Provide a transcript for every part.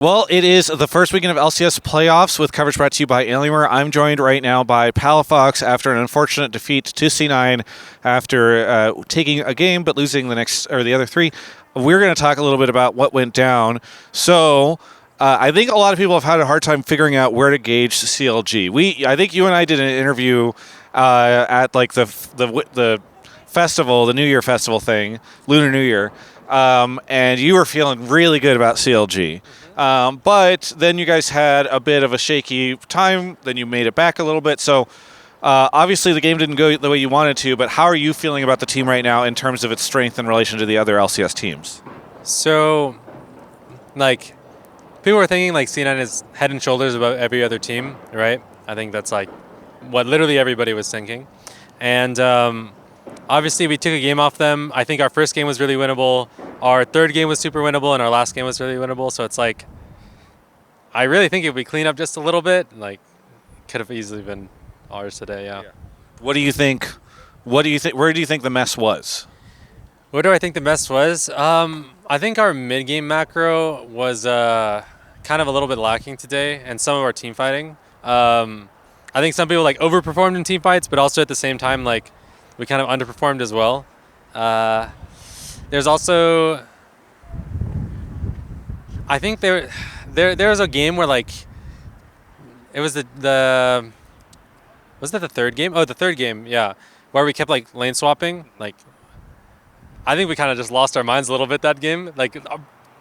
Well, it is the first weekend of LCS playoffs with coverage brought to you by Alienware. I'm joined right now by Palafox after an unfortunate defeat to C9 after taking a game but losing the other three. We're going to talk a little bit about what went down. So, I think a lot of people have had a hard time figuring out where to gauge CLG. I think you and I did an interview at like the festival, the New Year festival thing, Lunar New Year, and you were feeling really good about CLG. But then you guys had a bit of a shaky time. Then you made it back a little bit. So obviously the game didn't go the way you wanted to. But how are you feeling about the team right now in terms of its strength in relation to the other LCS teams? So, like, people were thinking like C9 is head and shoulders above every other team, right? I think that's like what literally everybody was thinking. And obviously we took a game off them. I think our first game was really winnable. Our third game was super winnable, and our last game was really winnable. So it's like, I really think if we clean up just a little bit, like, could have easily been ours today. Yeah. What do you think? Where do you think the mess was? Where do I think the mess was? I think our mid-game macro was kind of a little bit lacking today, and some of our team fighting. I think some people like overperformed in team fights, but also at the same time, like, we kind of underperformed as well. There's also, I think there was a game where, like, it was was that the third game? Oh, the third game, yeah, where we kept like lane swapping. Like, I think we kind of just lost our minds a little bit that game. Like,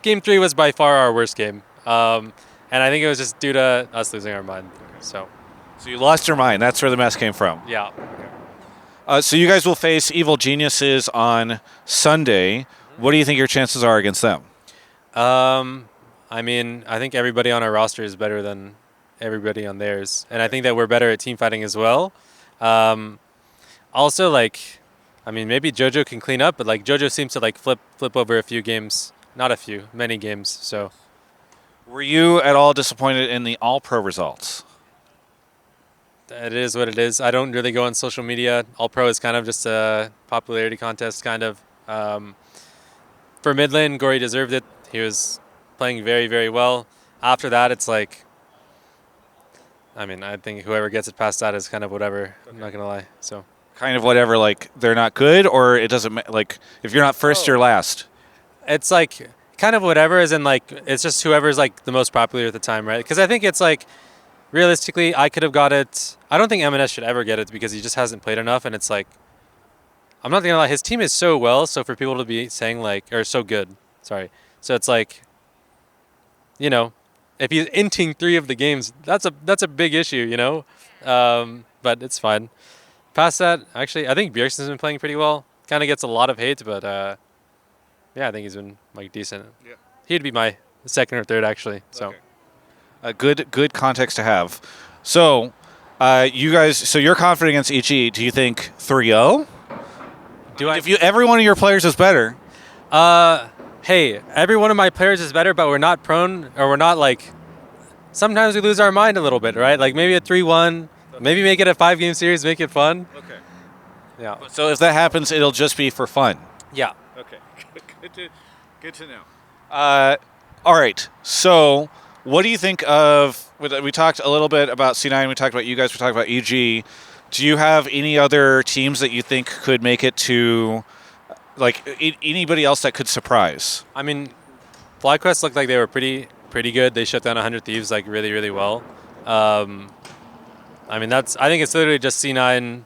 game 3 was by far our worst game, and I think it was just due to us losing our mind. So you lost your mind. That's where the mess came from. Yeah. So you guys will face Evil Geniuses on Sunday. What do you think your chances are against them? I mean, I think everybody on our roster is better than everybody on theirs, and I think that we're better at team fighting as well. Also, like, I mean, maybe JoJo can clean up, but like JoJo seems to like flip over a few games, not a few, many games. So, were you at all disappointed in the All-Pro results? It is what it is. I don't really go on social media. All-Pro is kind of just a popularity contest, kind of. For mid lane, Gory deserved it. He was playing very, very well. After that, it's like, I mean, I think whoever gets it past that is kind of whatever. I'm not going to lie. So, kind of whatever, like they're not good, or it doesn't, like, if you're not first, you're last? It's like kind of whatever, as in like, it's just whoever's like the most popular at the time, right? Because I think it's like, realistically, I could have got it. I don't think M&S should ever get it because he just hasn't played enough, and it's like, I'm not going to lie, his team is so well, so for people to be saying like, or so good, sorry. So it's like, you know, if he's inting 3 of the games, that's a big issue, you know? But it's fine. Past that, actually, I think Bjergsen's been playing pretty well. Kind of gets a lot of hate, but yeah, I think he's been like decent. Yeah. He'd be my second or third, actually. So. Okay. Good context to have. So, you guys, so you're confident against EG. Do you think 3-0? Every one of your players is better. Hey, every one of my players is better, but we're not prone, or we're not like, sometimes we lose our mind a little bit, right? Like maybe a 3-1, maybe make it a 5-game series, make it fun. Okay. Yeah. So if that happens, it'll just be for fun. Yeah. Okay. Good to know. All right. So, what do you think of? We talked a little bit about C9. We talked about you guys. We talked about EG. Do you have any other teams that you think could make it to, like, anybody else that could surprise? I mean, FlyQuest looked like they were pretty good. They shut down 100 Thieves like really, really well. I mean, I think it's literally just C9,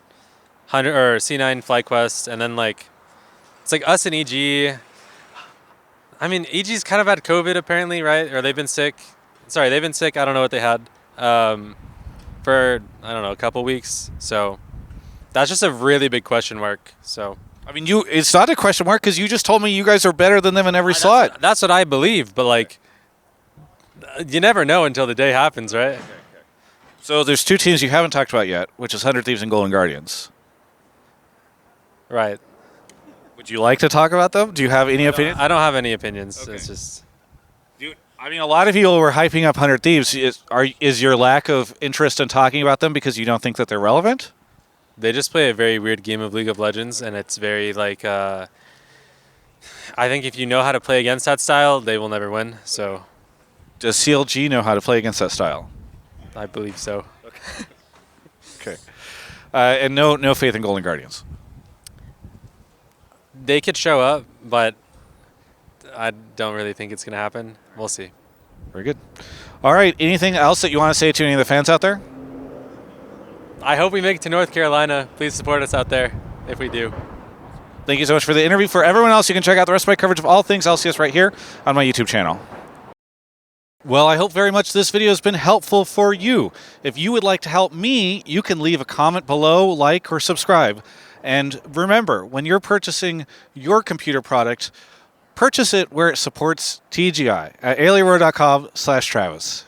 C9 FlyQuest, and then like, it's like us and EG. I mean, EG's kind of had COVID apparently, right? Or they've been sick. Sorry, they've been sick. I don't know what they had for, I don't know, a couple weeks. So that's just a really big question mark. So I mean, it's not a question mark because you just told me you guys are better than them in every slot. That's what I believe, but like, you never know until the day happens, right? Okay. So there's 2 teams you haven't talked about yet, which is 100 Thieves and Golden Guardians. Right. Would you like to talk about them? Do you have any opinions? I don't have any opinions. Okay. It's just. I mean, a lot of people were hyping up 100 Thieves. Is your lack of interest in talking about them because you don't think that they're relevant? They just play a very weird game of League of Legends, and it's very like. I think if you know how to play against that style, they will never win. So Does CLG know how to play against that style? I believe so. Okay. And no faith in Golden Guardians. They could show up, but I don't really think it's going to happen. We'll see. Very good. All right. Anything else that you want to say to any of the fans out there? I hope we make it to North Carolina. Please support us out there if we do. Thank you so much for the interview. For everyone else, you can check out the rest of my coverage of all things LCS right here on my YouTube channel. Well, I hope very much this video has been helpful for you. If you would like to help me, you can leave a comment below, like, or subscribe. And remember, when you're purchasing your computer product, purchase it where it supports TGI at alienware.com/Travis.